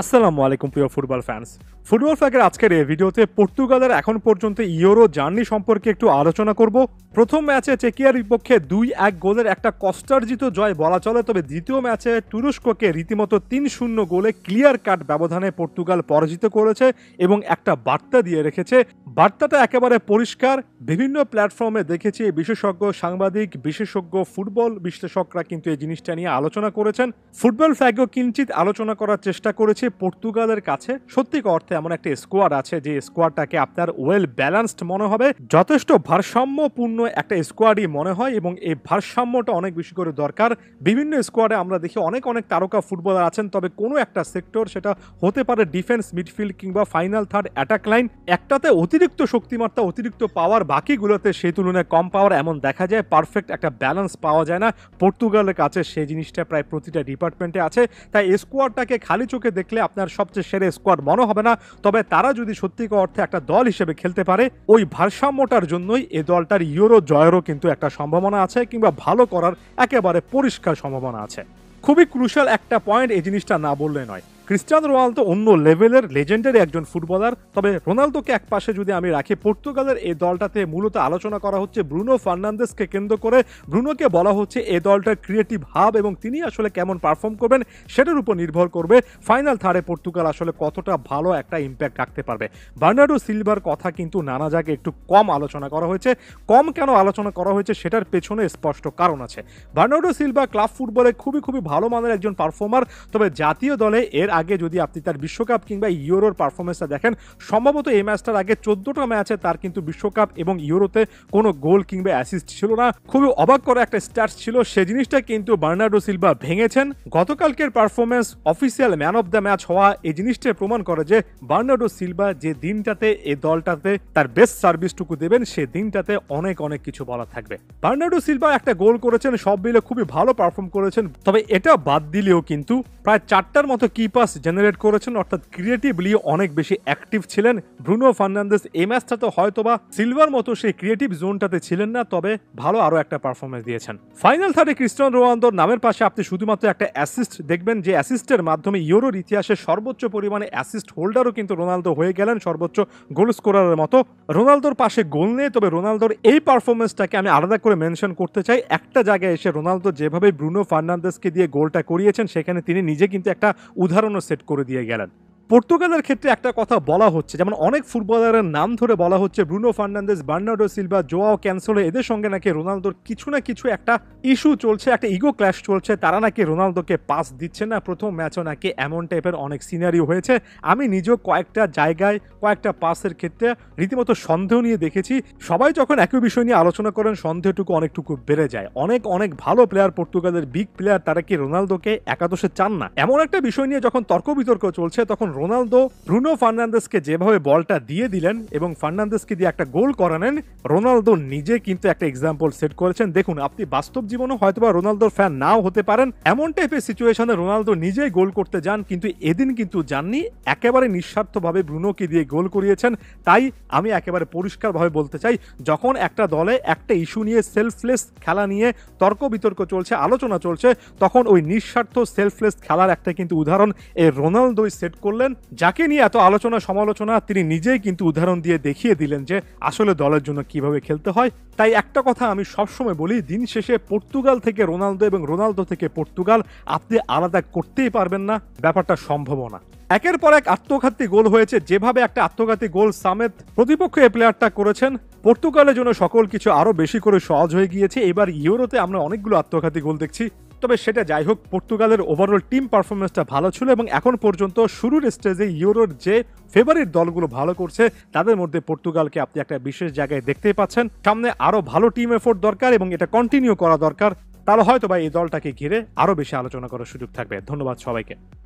আসসালামু আলাইকুম প্রিয় ফুটবল ফ্যান্স। ফুটবল ফ্যাকের আজকের এই ভিডিওতে পর্তুগালের এখন পর্যন্ত ইউরো জার্নি সম্পর্কে একটু আলোচনা করব। প্রথম ম্যাচে চেকিয়ার বিপক্ষে ২-১ গোলের একটা কষ্টার্জিত জয় বলা চলে, তবে দ্বিতীয় ম্যাচে তুরস্ককে রীতিমতো ৩-০ গোলে ক্লিয়ার কাট ব্যবধানে পর্তুগাল পরাজিত করেছে এবং একটা বার্তা দিয়ে রেখেছে। বার্তাটা একেবারে পরিষ্কার। বিভিন্ন প্ল্যাটফর্মে দেখেছি বিশেষজ্ঞ সাংবাদিক, বিশেষজ্ঞ ফুটবল বিশ্লেষকরা কিন্তু এই জিনিসটা নিয়ে আলোচনা করেছেন। ফুটবল ফ্যাগও কিঞ্চিত আলোচনা করার চেষ্টা করেছে। পর্তুগালের কাছে সত্যিকার অর্থে এমন একটা স্কোয়াড আছে যে স্কোয়াডটাকে আপনার ওয়েল ব্যালেন্সড মনে হবে, যথেষ্ট ভারসাম্যপূর্ণ একটা স্কোয়াডই মনে হয় এবং এই ভারসাম্যটা অনেক বেশি করে দরকার। বিভিন্ন স্কোয়াডে আমরা দেখি অনেক তারকা ফুটবলার আছেন, তবে কোনো একটা সেক্টর, সেটা হতে পারে ডিফেন্স, মিডফিল্ড কিংবা ফাইনাল থার্ড অ্যাটাক লাইন, একটাতে অতিরিক্ত শক্তিমত্তা, অতিরিক্ত পাওয়ার, বাকিগুলোতে সেই তুলনায় কম পাওয়ার, এমন দেখা যায়। পারফেক্ট একটা ব্যালেন্স পাওয়া যায় না। পর্তুগালের কাছে সেই জিনিসটা প্রায় প্রতিটা ডিপার্টমেন্টে আছে। তাই স্কোয়াডটাকে খালি চোখে দেখলে আপনার সবচেয়ে সেরা স্কোয়াড মনে হবে না, তবে তারা যদি সত্যিকার অর্থে একটা দল হিসেবে খেলতে পারে, ওই ভারসাম্যটার জন্যই এই দলটার ইউরো জয়েরও কিন্তু একটা সম্ভাবনা আছে, কিংবা ভালো করার একেবারে পরিষ্কার সম্ভাবনা আছে। খুবই ক্রুশাল একটা পয়েন্ট, এই জিনিসটা না বললে নয়। ক্রিস্টিয়ানো রোনালদো অন্য লেভেলের লেজেন্ডারি একজন ফুটবলার, তবে রোনালদোকে এক পাশে যদি আমি রাখি, পর্তুগালের এই দলটাতে মূলত আলোচনা করা হচ্ছে ব্রুনো ফার্নান্দেসকে কেন্দ্র করে। ব্রুনোকে বলা হচ্ছে এই দলটার ক্রিয়েটিভ হাব এবং তিনি আসলে কেমন পারফর্ম করবেন সেটার উপর নির্ভর করবে ফাইনাল থার্ডে পর্তুগাল আসলে কতটা ভালো একটা ইম্প্যাক্ট রাখতে পারবে। বার্নার্ডো সিলভার কথা কিন্তু নানা জায়গায় একটু কম আলোচনা করা হয়েছে। কম কেন আলোচনা করা হয়েছে সেটার পেছনে স্পষ্ট কারণ আছে। বার্নার্ডো সিলভা ক্লাব ফুটবলে খুবই ভালো মানের একজন পারফর্মার, তবে জাতীয় দলে এর আগে যদি আপনি তার বিশ্বকাপ কিংবা ইউরোর পারফরমেন্সটা দেখেন, সম্ভবত এই ম্যাচটার আগে 14টা ম্যাচে তার কিন্তু বিশ্বকাপ এবং ইউরোতে কোনো গোল কিংবা অ্যাসিস্ট ছিল না। খুবই অবাক করা একটা স্ট্যাটস ছিল, সেই জিনিসটা কিন্তু বার্নার্ডো সিলভা ভেঙেছেন। গতকালকের performance official man of the match হওয়া এই জিনিসটা প্রমাণ করে যে বার্নার্ডো সিলভা যে দিনটাতে এই দলটাতে তার বেস্ট সার্ভিসটুকু দেবেন, সে দিনটাতে অনেক কিছু বলা থাকবে। বার্নার্ডো সিলভা একটা গোল করেছেন, সব মিলে খুবই ভালো পারফর্ম করেছেন, তবে এটা বাদ দিলেও কিন্তু প্রায় 4টার মতো কি পাস জেনারেট করেছেন, অর্থাৎ ক্রিয়েটিভলি অনেক বেশি অ্যাক্টিভ ছিলেন ব্রুনো ফার্নান্দেস। এই ম্যাচটাতে হয়তোবা সিলভার মতো সেই ক্রিয়েটিভ জোনটাতে ছিলেন না, তবে ভালো আরো একটা পারফরমেন্স দিয়েছেন। ফাইনাল থার্ডে ক্রিস্টিয়ানো রোনালদোর নামের পাশে আপনি শুধুমাত্র একটা অ্যাসিস্ট দেখবেন, যে অ্যাসিস্টের মাধ্যমে ইউরোর ইতিহাসে সর্বোচ্চ পরিমাণে অ্যাসিস্ট হোল্ডারও কিন্তু রোনালদো হয়ে গেলেন, সর্বোচ্চ গোল স্কোরারের মতো। রোনালদোর পাশে গোল নেই, তবে রোনালদোর এই পারফরমেন্সটাকে আমি আলাদা করে মেনশন করতে চাই। একটা জায়গায় এসে রোনালদো যেভাবে ব্রুনো ফার্নান্দেসকে দিয়ে গোলটা করিয়েছেন, সেখানে তিনি নিজে কিন্তু একটা উদাহরণও সেট করে দিয়ে গেলেন। পর্তুগালের ক্ষেত্রে একটা কথা বলা হচ্ছে, যেমন অনেক ফুটবলারের নাম ধরে বলা হচ্ছে Bruno Fernandes, Bernardo Silva, Joao Cancelo, এদের সঙ্গে নাকি রোনালদোর কিছু না কিছু একটা ইস্যু চলছে, একটা ইগো ক্ল্যাশ চলছে। তারা নাকি রোনালদোকে পাস দিচ্ছে না। প্রথম ম্যাচও নাকি এমন টাইপের অনেক সিনারিও হয়েছে। আমি নিজেও কয়েকটা জায়গায় কয়েকটা পাসের ক্ষেত্রে রীতিমতো সন্দেহ নিয়ে দেখেছি। সবাই যখন একই বিষয় নিয়ে আলোচনা করেন, সন্দেহটুকু অনেকটুকু বেড়ে যায়। অনেক ভালো প্লেয়ার, পর্তুগালের বিগ প্লেয়ার, তারা কি রোনালদোকে একাদশে চান না? এমন একটা বিষয় নিয়ে যখন তর্ক বিতর্ক চলছে, তখন রোনালদো ব্রুনো ফার্নান্দেসকে যেভাবে বলটা দিয়ে দিলেন এবং ফার্নান্দেসকে দিয়ে একটা গোল করালেন, রোনালদো নিজে কিন্তু একটা এক্সাম্পল সেট করেছেন। দেখুন, আপনি বাস্তব জীবনে হয়তোবা রোনালদোর ফ্যান নাও হতে পারেন, এমন টাইপের সিচুয়েশনে রোনালদো নিজেই গোল করতে যান, কিন্তু এদিন কিন্তু যাননি, একেবারে নিঃস্বার্থভাবে ব্রুনোকে দিয়ে গোল করিয়েছেন। তাই আমি একেবারে পরিষ্কারভাবে বলতে চাই, যখন একটা দলে একটা ইস্যু নিয়ে, সেলফলেস খেলা নিয়ে তর্ক বিতর্ক চলছে, আলোচনা চলছে, তখন ওই নিঃস্বার্থ সেলফলেস খেলার একটা কিন্তু উদাহরণ এই রোনালদোই সেট করলেন। যাকে নিয়ে এত আলোচনা সমালোচনা, তিনি নিজেই কিন্তু উদাহরণ দিয়ে দেখিয়ে দিলেন যে আসলে দলের জন্য কিভাবে খেলতে হয়। তাই একটা কথা আমি সবসময় বলি, দিন শেষে পর্তুগাল থেকে রোনালদো এবং রোনালদো থেকে পর্তুগাল আপনি আলাদা করতেই পারবেন না, ব্যাপারটা সম্ভব না। একের পর এক আত্মঘাতী গোল হয়েছে, যেভাবে একটা আত্মঘাতী গোল সামেত প্রতিপক্ষ এই প্লেয়ারটা করেছেন, পর্তুগালের জন্য সকল কিছু আরো বেশি করে সহজ হয়ে গিয়েছে। এবার ইউরোতে আমরা অনেকগুলো আত্মঘাতী গোল দেখছি, তবে সেটা যাই হোক, পর্তুগালের ওভারঅল টিম পারফরমেন্সটা ভালো ছিল এবং এখন পর্যন্ত শুরুর স্টেজে ইউরোর যে ফেভারিট দলগুলো ভালো করছে, তাদের মধ্যে পর্তুগালকে আপনি একটা বিশেষ জায়গায় দেখতেই পাচ্ছেন। সামনে আরো ভালো টিম এফোর্ট দরকার এবং এটা কন্টিনিউ করা দরকার, তাহলে হয়তো বা এই দলটাকে ঘিরে আরো বেশি আলোচনা করার সুযোগ থাকবে। ধন্যবাদ সবাইকে।